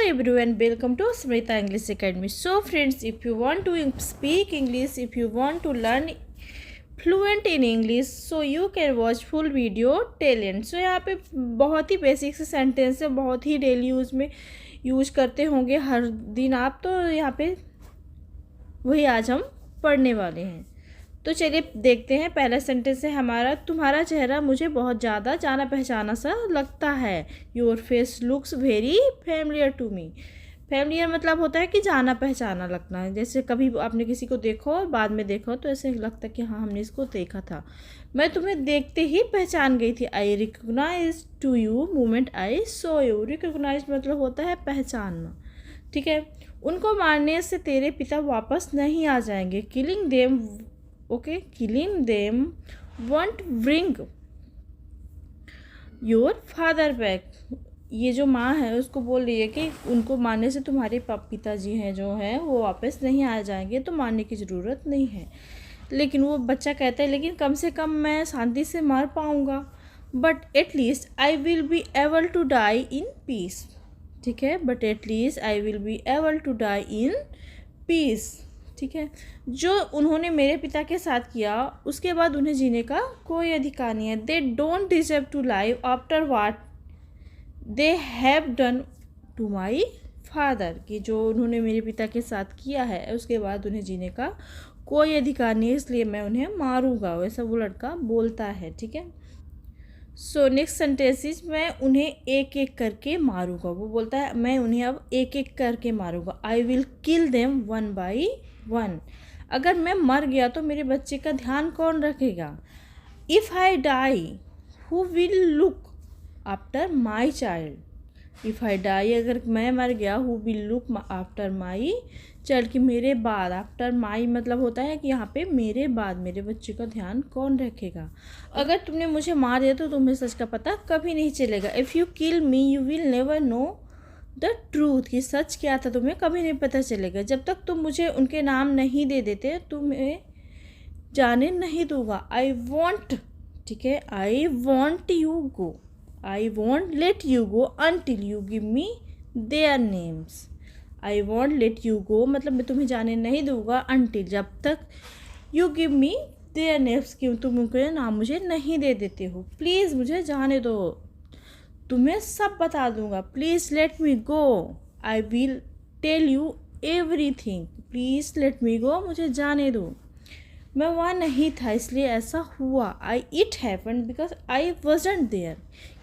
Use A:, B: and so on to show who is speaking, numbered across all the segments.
A: everyone, welcome to Smrita English Academy. So friends, if you want to speak English, if you want to learn fluent in English, so you can watch full video till end. So यहाँ पे बहुत ही basic से sentence है, बहुत ही daily use में use करते होंगे हर दिन आप, तो यहाँ पे वही आज हम पढ़ने वाले हैं। तो चलिए देखते हैं। पहला सेंटेंस है हमारा, तुम्हारा चेहरा मुझे बहुत ज़्यादा जाना पहचाना सा लगता है। Your face looks very familiar to me. Familiar मतलब होता है कि जाना पहचाना लगना है, जैसे कभी आपने किसी को देखो और बाद में देखो तो ऐसे लगता है कि हाँ हमने इसको देखा था। मैं तुम्हें देखते ही पहचान गई थी। I recognise to you moment I saw you. Recognise मतलब होता है पहचानना, ठीक है। उनको मारने से तेरे पिता वापस नहीं आ जाएंगे। Killing them, okay, killing them want bring your father back. ये जो माँ है उसको बोल रही है कि उनको मारने से तुम्हारे पिताजी हैं जो हैं वो वापस नहीं आ जाएंगे, तो मारने की ज़रूरत नहीं है। लेकिन वो बच्चा कहता है लेकिन कम से कम मैं शांति से मर पाऊँगा। But at least I will be able to die in peace, ठीक है। But at least I will be able to die in peace, ठीक है। जो उन्होंने मेरे पिता के साथ किया उसके बाद उन्हें जीने का कोई अधिकार नहीं है। They don't deserve to live after what they have done to my father. कि जो उन्होंने मेरे पिता के साथ किया है उसके बाद उन्हें जीने का कोई अधिकार नहीं है, इसलिए मैं उन्हें मारूंगा, वैसा वो लड़का बोलता है, ठीक है। सो नेक्स्ट सेंटेंस इज, मैं उन्हें एक एक करके मारूंगा। वो बोलता है मैं उन्हें अब एक एक करके मारूंगा। I will kill them one by one. अगर मैं मर गया तो मेरे बच्चे का ध्यान कौन रखेगा। If I die who will look after my child. If I die, अगर मैं मर गया, who will look after my child, कि मेरे बाद, आफ्टर माई मतलब होता है कि यहाँ पे मेरे बाद मेरे बच्चे का ध्यान कौन रखेगा। अगर तुमने मुझे मार दिया तो तुम्हें सच का पता कभी नहीं चलेगा। If you kill me you will never know the truth, कि सच क्या था तुम्हें कभी नहीं पता चलेगा। जब तक तुम मुझे उनके नाम नहीं दे देते तुम्हें जाने नहीं दूंगा। आई वॉन्ट, ठीक है, I want you go, I won't let you go until you give me their names. I won't let you go मतलब मैं तुम्हें जाने नहीं दूंगा अनटिल, जब तक you give me their names, कि तुम उनके नाम मुझे नहीं दे देते हो। प्लीज़ मुझे जाने दो, तुम्हें सब बता दूंगा। Please let me go, I will tell you everything. Please let me go, मुझे जाने दो। मैं वहाँ नहीं था इसलिए ऐसा हुआ। I it happened because I wasn't there,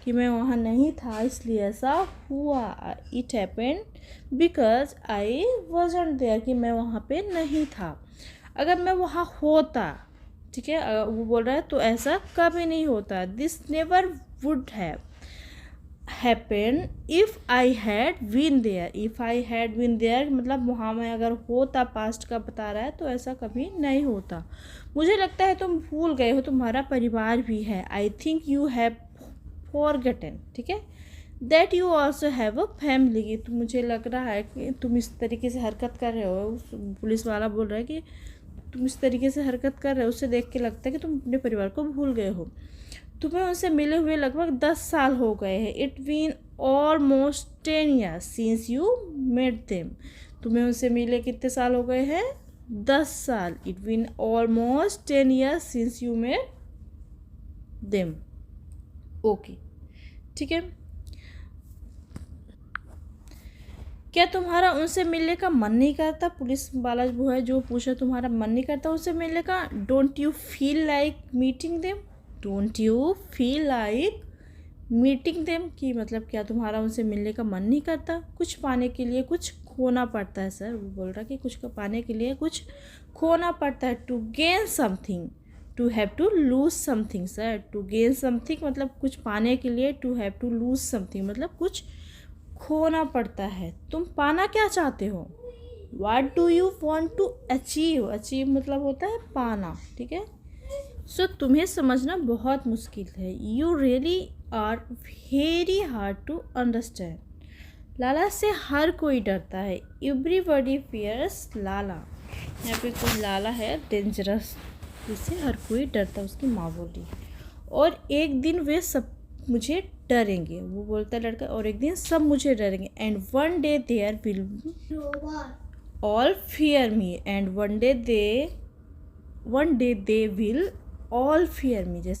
A: कि मैं वहाँ नहीं था इसलिए ऐसा हुआ। It happened because I wasn't there, कि मैं वहाँ पे नहीं था। अगर मैं वहाँ होता, ठीक है, वो बोल रहा है तो ऐसा कभी नहीं होता। This never would have happen if I had been there. If I had been there मतलब वहाँ मैं अगर होता, पास्ट का बता रहा है, तो ऐसा कभी नहीं होता। मुझे लगता है तुम भूल गए हो तुम्हारा परिवार भी है। I think you have forgotten, ठीक है, that you also have a family. तो मुझे लग रहा है कि तुम इस तरीके से हरकत कर रहे हो। पुलिस वाला बोल रहा है कि तुम इस तरीके से हरकत कर रहे हो, उससे देख के लगता है कि तुम अपने परिवार को भूल गए हो। तुम्हें उनसे मिले हुए लगभग 10 साल हो गए हैं। It been almost 10 years since you met them. तुम्हें उनसे मिले कितने साल हो गए हैं? 10 साल। It been almost 10 years since you met them. Okay, ठीक है। क्या तुम्हारा उनसे मिलने का मन नहीं करता? पुलिस वाला वो है जो पूछा तुम्हारा मन नहीं करता उनसे मिलने का। Don't you feel like meeting them. Don't you feel like meeting them, की मतलब क्या तुम्हारा उनसे मिलने का मन नहीं करता? कुछ पाने के लिए कुछ खोना पड़ता है सर। वो बोल रहा कि कुछ पाने के लिए कुछ खोना पड़ता है। To gain something, to have to lose something sir. To gain something मतलब कुछ पाने के लिए, to have to lose something मतलब कुछ खोना पड़ता है। तुम पाना क्या चाहते हो? What do you want to achieve. Achieve मतलब होता है पाना, ठीक है। सो तुम्हें समझना बहुत मुश्किल है। You really are very hard to understand. लाला से हर कोई डरता है। एवरीबडी फियर्स लाला। यहाँ पे कोई लाला है डेंजरस, जिससे हर कोई डरता है, उसकी माँ बोली। और एक दिन वे सब मुझे डरेंगे। वो बोलता है लड़का, और एक दिन सब मुझे डरेंगे। And one day there will all fear me, and one day they will all fear me. जैसे